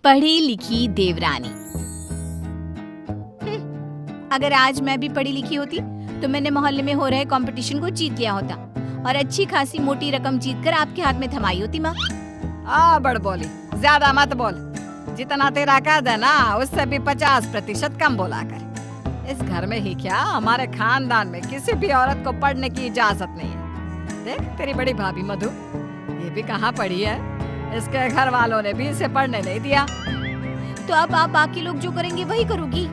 पढ़ी लिखी देवरानी। अगर आज मैं भी पढ़ी लिखी होती तो मैंने मोहल्ले में हो रहे कंपटीशन को जीत लिया होता और अच्छी खासी मोटी रकम जीतकर आपके हाथ में थमाई होती माँ। बड़ बोली, ज्यादा मत बोल। जितना तेरा कद है ना उससे भी 50% कम बोला कर। इस घर में ही क्या, हमारे खानदान में किसी भी औरत को पढ़ने की इजाजत नहीं है। देख तेरी बड़ी भाभी मधु, ये भी कहाँ पढ़ी है, इसके घर वालों ने भी इसे पढ़ने नहीं दिया। तो अब आप बाकी लोग जो करेंगे वही करोगी?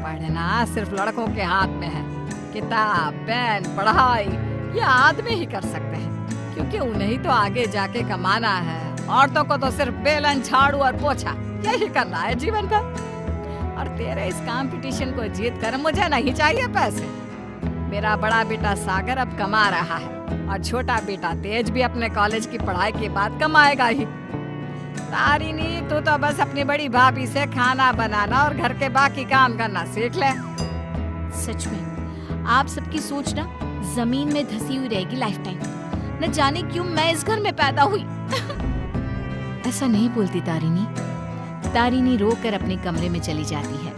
पढ़ना सिर्फ लड़कों के हाथ में है। किताब, पेन, पढ़ाई ये आदमी ही कर सकते हैं, क्योंकि उन्हें ही तो आगे जाके कमाना है। औरतों को तो सिर्फ बेलन, झाड़ू और पोछा यही करना है जीवन भर। और तेरे इस कंपटीशन को जीत कर मुझे नहीं चाहिए पैसे। मेरा बड़ा बेटा सागर अब कमा रहा है और छोटा बेटा तेज भी अपने कॉलेज की पढ़ाई के बाद कमाएगा ही। तारिणी, तू तो बस अपनी बड़ी भाभी से खाना बनाना और घर के बाकी काम करना सीख ले। सच में आप सबकी सोच ना जमीन में धसी हुई रहेगी लाइफ टाइम। न जाने क्यों मैं इस घर में पैदा हुई। ऐसा नहीं बोलती तारिणी। तारिणी रोकर अपने कमरे में चली जाती है।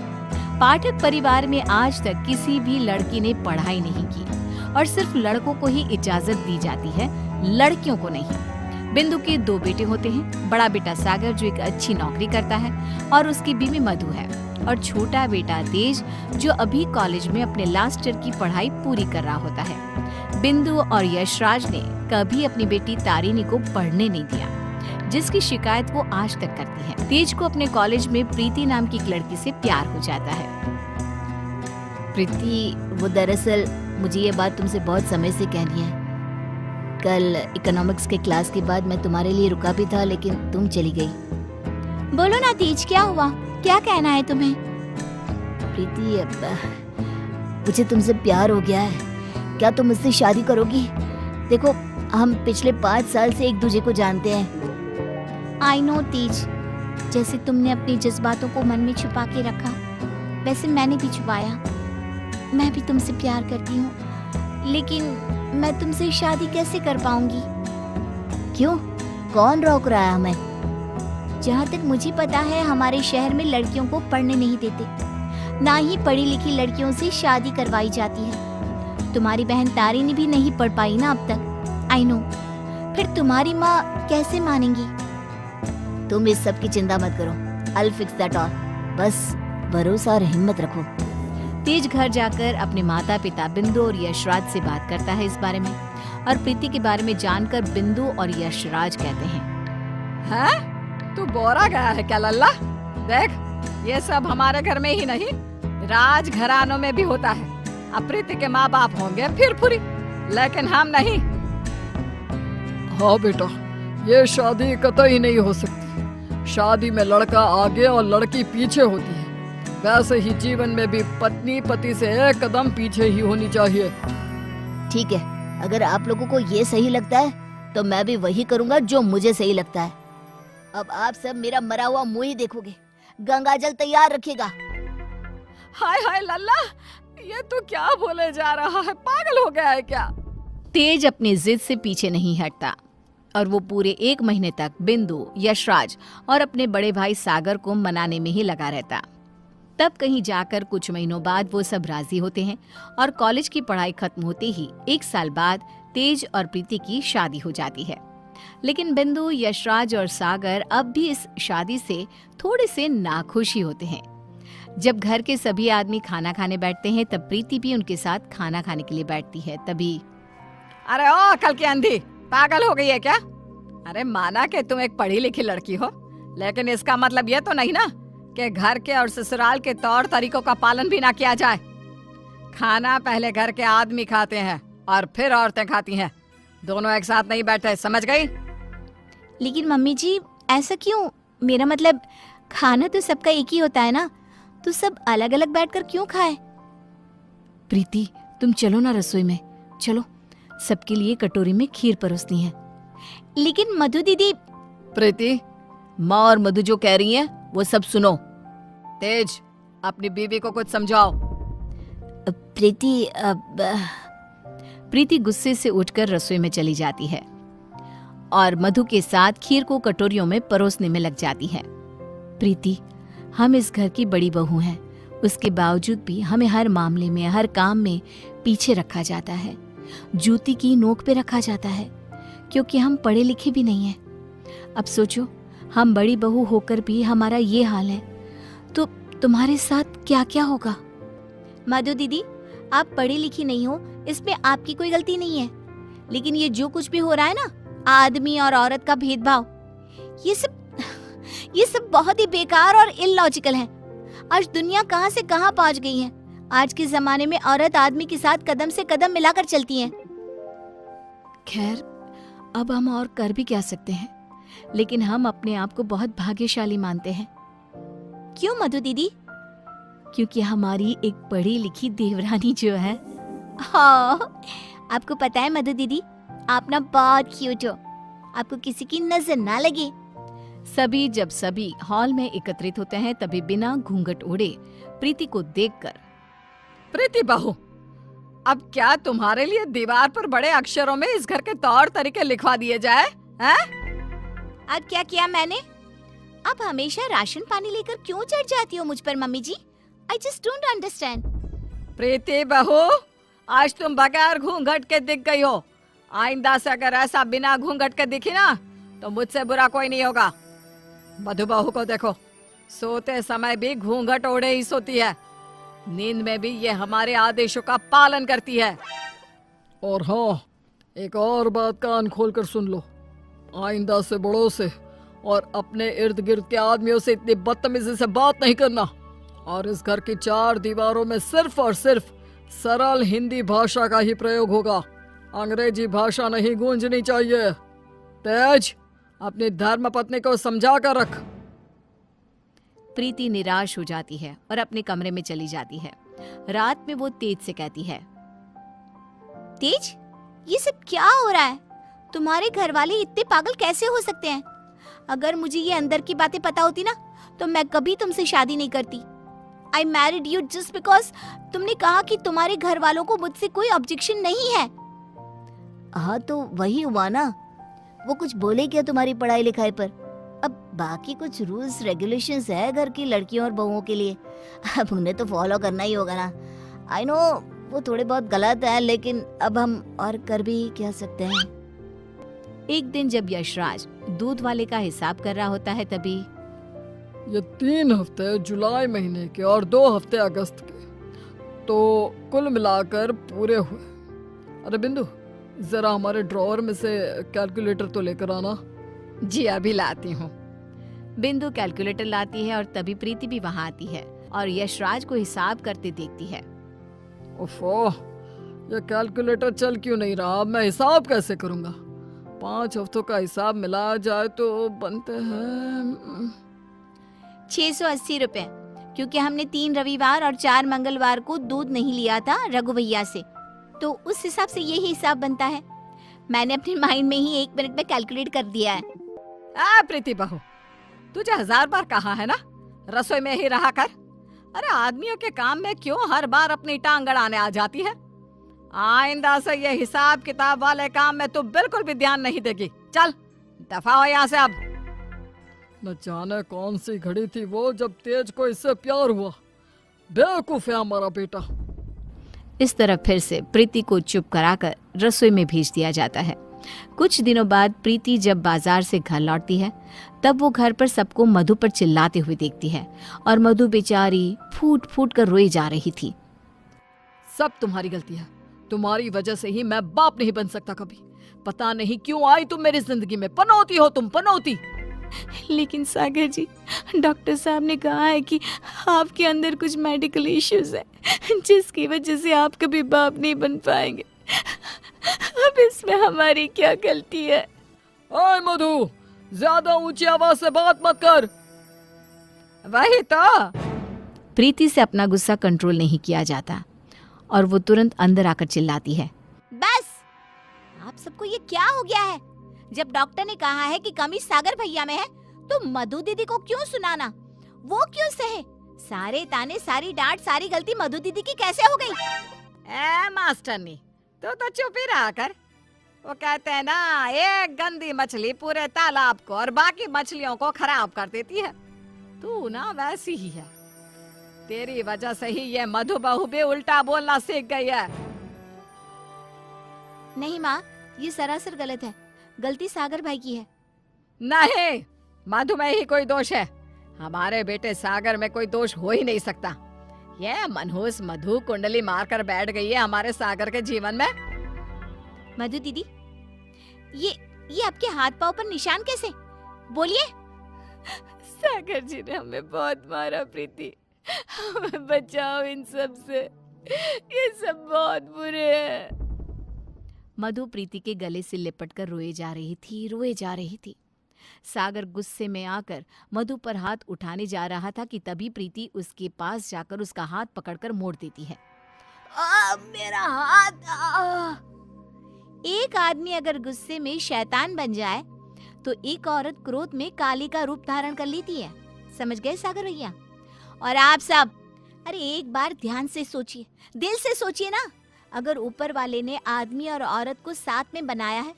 पाठक परिवार में आज तक किसी भी लड़की ने पढ़ाई नहीं की और सिर्फ लड़कों को ही इजाजत दी जाती है, लड़कियों को नहीं। बिंदु के 2 बेटे होते हैं। बड़ा बेटा सागर जो एक अच्छी नौकरी करता है और उसकी बीवी मधु है, और छोटा बेटा तेज जो अभी कॉलेज में अपने लास्ट ईयर की पढ़ाई पूरी कर रहा होता है। बिंदु और यशराज ने कभी अपनी बेटी तारिणी को पढ़ने नहीं दिया, जिसकी शिकायत वो आज तक करती है। तेज को अपने कॉलेज में प्रीति नाम की एक लड़की से प्यार हो जाता है। प्रीति, वो दरअसल मुझे ये बात तुमसे बहुत समय से कहनी है। कल इकोनॉमिक्स के क्लास के बाद मैं तुम्हारे लिए रुका भी था, लेकिन तुम चली गई। बोलो ना तेज, क्या हुआ? क्या कहना है तुम्हें? प्रीति, मुझे तुमसे प्यार हो गया है। क्या तुम मुझसे शादी करोगी? देखो, हम पिछले 5 साल से एक दूसरे को जानते हैं। आई नो तेज, जैसे तुमने अपने जज्बातों को मन में छुपा के रखा, वैसे मैंने भी छुपाया। मैं भी तुमसे प्यार करती हूँ, लेकिन मैं तुमसे शादी कैसे कर पाऊंगी? क्यों? कौन रोक रहा है हमें? जहाँ तक मुझे पता है हमारे शहर में लड़कियों को पढ़ने नहीं देते, ना ही पढ़ी लिखी लड़कियों से शादी करवाई जाती है। तुम्हारी बहन तारिणी भी नहीं पढ़ पाई ना अब तक। आई नो, फिर तुम्हारी माँ कैसे मानेंगी? तुम इस सब की चिंता मत करो। I'll fix that all। बस भरोसा और हिम्मत रखो। तेज घर जाकर अपने माता पिता बिंदु और यशराज से बात करता है इस बारे में, और प्रीति के बारे में जानकर बिंदु और यशराज कहते हैं, तू बोरा गया है क्या लल्ला? देख, ये सब हमारे घर में ही नहीं, राज घरानों में भी होता है। अब प्रीति के माँ बाप होंगे फिर पूरी, लेकिन हम नहीं। हाँ बेटा, ये शादी कतई नहीं हो सकती। शादी में लड़का आगे और लड़की पीछे होती है। वैसे ही जीवन में भी पत्नी पति से एक कदम पीछे ही होनी चाहिए। ठीक है, अगर आप लोगों को ये सही लगता है तो मैं भी वही करूंगा जो मुझे सही लगता है। अब आप सब मेरा मरा हुआ मुंह ही देखोगे। गंगाजल तैयार रखिएगा। हाय हाय लल्ला, ये तो क्या बोले जा रहा है? पागल हो गया है क्या? तेज अपनी जिद से पीछे नहीं हटता और वो पूरे 1 महीने तक बिंदु, यशराज और अपने बड़े भाई सागर को मनाने में ही लगा रहता। तब कहीं जाकर कुछ महीनों बाद वो सब राजी होते हैं और कॉलेज की पढ़ाई खत्म होते ही 1 साल बाद तेज और प्रीति की शादी हो जाती है। लेकिन बिंदु, यशराज और सागर अब भी इस शादी से थोड़े से नाखुश ही होते हैं। जब घर के सभी आदमी खाना खाने बैठते हैं तब प्रीति भी उनके साथ खाना खाने के लिए बैठती है। तभी अरे ओ कल की अंधी, पागल हो गई है क्या? अरे माना कि तुम एक पढ़ी लिखी लड़की हो, लेकिन इसका मतलब ये तो नहीं ना कि घर के और ससुराल के तौर तरीकों का पालन भी ना किया जाए। खाना पहले घर के आदमी खाते हैं और फिर औरतें खाती हैं, दोनों एक साथ नहीं बैठे, समझ गई? लेकिन मम्मी जी, ऐसा क्यों? मेरा मतलब खाना तो सबका एक ही होता है ना, तो सब अलग अलग बैठकर क्यों खाए? प्रीति, तुम चलो ना रसोई में, चलो, सबके लिए कटोरी में खीर परोसनी है। लेकिन मधु दीदी। प्रीति, माँ और मधु जो कह रही हैं वो सब सुनो। तेज, अपनी बीवी को कुछ समझाओ। प्रीति गुस्से से उठकर रसोई में चली जाती है और मधु के साथ खीर को कटोरियों में परोसने में लग जाती है। प्रीति, हम इस घर की बड़ी बहू हैं, उसके बावजूद भी हमें हर मामले में, हर काम में पीछे रखा जाता है, जूती की नोक पे रखा जाता है, क्योंकि हम पढ़े लिखे भी नहीं हैं। अब सोचो, हम बड़ी बहू होकर भी हमारा ये हाल है, तो तुम्हारे साथ क्या क्या होगा। मधु दीदी, आप पढ़ी लिखी नहीं हो, इसमें आपकी कोई गलती नहीं है, लेकिन ये जो कुछ भी हो रहा है ना, आदमी और औरत का भेदभाव, ये सब बहुत ही बेकार और इलॉजिकल है। आज दुनिया कहां से कहां पहुंच गई है। आज के जमाने में औरत आदमी के साथ कदम से कदम मिलाकर चलती है। खैर, अब हम और कर भी क्या सकते हैं, लेकिन हम अपने आप को बहुत भाग्यशाली मानते हैं। क्यों मधु दीदी? क्योंकि हमारी एक पढ़ी लिखी देवरानी जो है। हाँ, आपको पता है मधु दीदी, आप ना बहुत क्यूट हो, आपको किसी की नजर ना लगे। जब सभी हॉल में एकत्रित होते हैं, तभी बिना घूंघट ओढ़े प्रीति को देखकर, प्रीति बहू, अब क्या तुम्हारे लिए दीवार पर बड़े अक्षरों में इस घर के तौर तरीके लिखवा दिए जाए हैं? अब क्या किया मैंने? आप हमेशा राशन पानी लेकर क्यों चढ़ जाती हो मुझ पर mummy ji? I just don't understand. Preeti बहू, आज तुम बगैर घूंघट के दिख गई हो। आइंदा से अगर ऐसा बिना घूंघट के दिखी ना, तो मुझसे बुरा कोई नहीं होगा। मधु बहू को देखो, सोते समय भी घूंघट ओढ़े ही सोती है, नींद में भी ये हमारे आदेशों का पालन करती है। और हाँ, एक और बात कान खोल कर सुन लो, आइंदा से बड़ों से और अपने इर्द गिर्द के आदमियों से इतनी बदतमीजी से बात नहीं करना, और इस घर की 4 दीवारों में सिर्फ और सिर्फ सरल हिंदी भाषा का ही प्रयोग होगा, अंग्रेजी भाषा नहीं गूंजनी चाहिए। तेज, अपनी धर्म पत्नी को समझा कर रख। प्रीति निराश हो जाती है और अपने कमरे में चली जाती है। रात में वो तेज से कहती है, तेज, ये सब क्या हो रहा है? तुम्हारे घर वाले इतने पागल कैसे हो सकते हैं? अगर मुझे ये अंदर की बातें पता होती ना, तो मैं कभी तुमसे शादी नहीं करती। I married you just because तुमने कहा कि तुम्हारे घर वालों को मुझसे कोई ऑब्जेक्शन नहीं है। हाँ, तो वही हुआ ना, वो कुछ बोले क्या तुम्हारी पढ़ाई लिखाई पर? अब बाकी कुछ रूल्स रेगुलेशंस है घर की लड़कियों और बहुओं के लिए, अब उन्हें तो फॉलो करना ही होगा ना। आई नो वो थोड़े बहुत गलत है, लेकिन अब हम और कर भी क्या सकते हैं। एक दिन जब यशराज दूध वाले का हिसाब कर रहा होता है, तभी ये 3 हफ्ते जुलाई महीने के और 2 हफ्ते अगस्त के, तो कुल मिलाकर पूरे हुए। अरे बिंदु, जरा हमारे ड्रॉअर में से कैलकुलेटर तो लेकर आना। जी अभी लाती हूँ। बिंदु कैलकुलेटर लाती है और तभी प्रीति भी वहाँ आती है और यशराज को हिसाब करते देखती है। ओफो, ये कैलकुलेटर चल क्यों नहीं रहा? मैं हिसाब कैसे करूँगा? 5 हफ्तों का हिसाब मिला जाए तो बनते हैं 680 रुपए, क्योंकि हमने 3 रविवार और 4 मंगलवार को दूध नहीं लिया था रघु भैया से, तो उस हिसाब से यही हिसाब बनता है। मैंने अपने माइंड में ही 1 मिनट में कैलकुलेट कर दिया है। प्रीति बहू, तुझे 1000 बार कहा है ना, रसोई में ही रहा कर। अरे आदमियों के काम में क्यों हर बार अपनी टांग अड़ाने आ जाती है? आइंदा से ये हिसाब किताब वाले काम में तू बिल्कुल भी ध्यान नहीं देगी। चल दफा हो यहाँ से अब। न जाने कौन सी घड़ी थी वो जब तेज को इससे प्यार हुआ। बेवकूफ है हमारा बेटा। इस तरह फिर से प्रीति को चुप कराकर रसोई में भेज दिया जाता है। कुछ दिनों बाद प्रीति जब बाजार से घर लौटती है, तब वो घर पर सबको मधु पर चिल्लाते हुए देखती है और मधु बेचारी फूट फूट कर रोई जा रही थी। सब तुम्हारी गलती है, तुम्हारी वजह से ही मैं बाप नहीं बन सकता कभी। पता नहीं क्यों आई तुम मेरी जिंदगी में, पनौती हो तुम, पनौती। लेकिन सागर जी, डॉक्टर साहब ने कहा है कि आपके अंदर कुछ मेडिकल इश्यूज है, जिसकी वजह से आप कभी बाप नहीं बन पाएंगे। अब इसमें हमारी क्या गलती है? ओए मधु, ज्यादा ऊंची आवाज से बात मत कर। वही तो। प्रीति से अपना गुस्सा कंट्रोल नहीं किया जाता और वो तुरंत अंदर आकर चिल्लाती है, बस, आप सबको ये क्या हो गया है? जब डॉक्टर ने कहा है कि कमी सागर भैया में है, तो मधु दीदी को क्यों सुनाना? वो क्यों सहे? सारे ताने, सारी डांट, सारी गलती मधु दीदी की कैसे हो गई? मास्टरनी, तो चुप ही रहा कर। वो कहते हैं ना, एक गंदी मछली पूरे तालाब को और बाकी मछलियों को खराब कर देती है। तू ना वैसी ही है। तेरी वजह से ही ये मधु बहू भी उल्टा बोलना सीख गई है। नहीं माँ, ये सरासर गलत है। गलती सागर भाई की है। नहीं, मधु में ही कोई दोष है। हमारे बेटे सागर में कोई दोष हो ही नहीं सकता। ये मनहूस मधु कुंडली मारकर बैठ गई है हमारे सागर के जीवन में। मधु दीदी, ये आपके हाथ पाँव पर निशान कैसे? बोलिए। सागर जी ने हमें बहुत मारा प्रीति, हमें बचाओ इन सब से, ये सब बहुत बुरे हैं। मधु प्रीति के गले से लिपटकर रोए जा रही थी। सागर गुस्से में आकर मधु पर हाथ उठाने जा रहा था कि तभी प्रीति उसके पास जाकर उसका हाथ पकड़कर मोड़ देती है। मेरा हाथ! एक आदमी अगर गुस्से में शैतान बन जाए तो एक औरत क्रोध में काली का रूप धारण कर लेती है। समझ गए सागर भैया? और आप सब, अरे एक बार ध्यान से सोचिए, दिल से सोचिए ना। अगर ऊपर वाले ने आदमी और औरत को साथ में बनाया है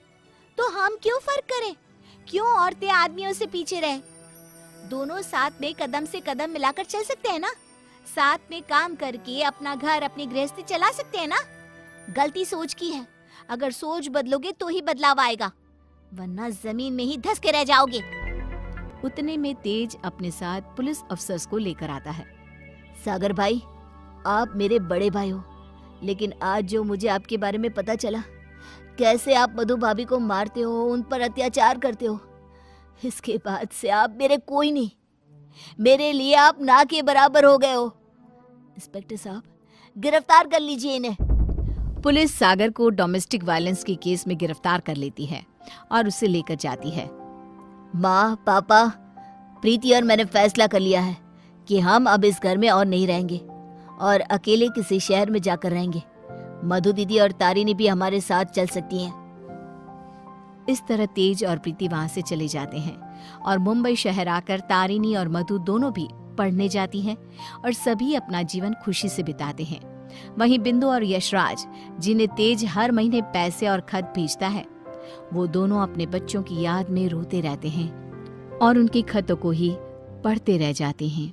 तो हम क्यों फर्क करें? क्यों औरतें आदमियों से पीछे रहे? दोनों साथ में कदम से कदम मिलाकर चल सकते हैं ना। साथ में काम करके अपना घर, अपनी गृहस्थी चला सकते हैं ना। गलती सोच की है। अगर सोच बदलोगे तो ही बदलाव आएगा, वरना जमीन में ही धंस के रह जाओगे। उतने में तेज अपने साथ पुलिस अफसर्स को लेकर आता है। सागर भाई, आप मेरे बड़े भाई हो, लेकिन आज जो मुझे आपके बारे में पता चला, कैसे आप मधु भाभी को मारते हो, उन पर अत्याचार करते हो, इसके बाद से आप मेरे कोई नहीं। मेरे लिए आप ना के बराबर हो गए हो। इंस्पेक्टर साहब, गिरफ्तार कर लीजिए इन्हें। पुलिस सागर को डोमेस्टिक वायलेंस के केस में गिरफ्तार कर लेती है और उसे लेकर जाती है। माँ, पापा, प्रीति और मैंने फैसला कर लिया है कि हम अब इस घर में और नहीं रहेंगे और अकेले किसी शहर में जाकर रहेंगे। मधु दीदी और तारिनी भी हमारे साथ चल सकती हैं। इस तरह तेज और प्रीति वहां से चले जाते हैं और मुंबई शहर आकर तारिनी और मधु दोनों भी पढ़ने जाती हैं और सभी अपना जीवन खुशी से बिताते हैं। वहीं बिंदु और यशराज, जिन्हें तेज हर महीने पैसे और खत भेजता है, वो दोनों अपने बच्चों की याद में रोते रहते हैं और उनके खतों को ही पढ़ते रह जाते हैं।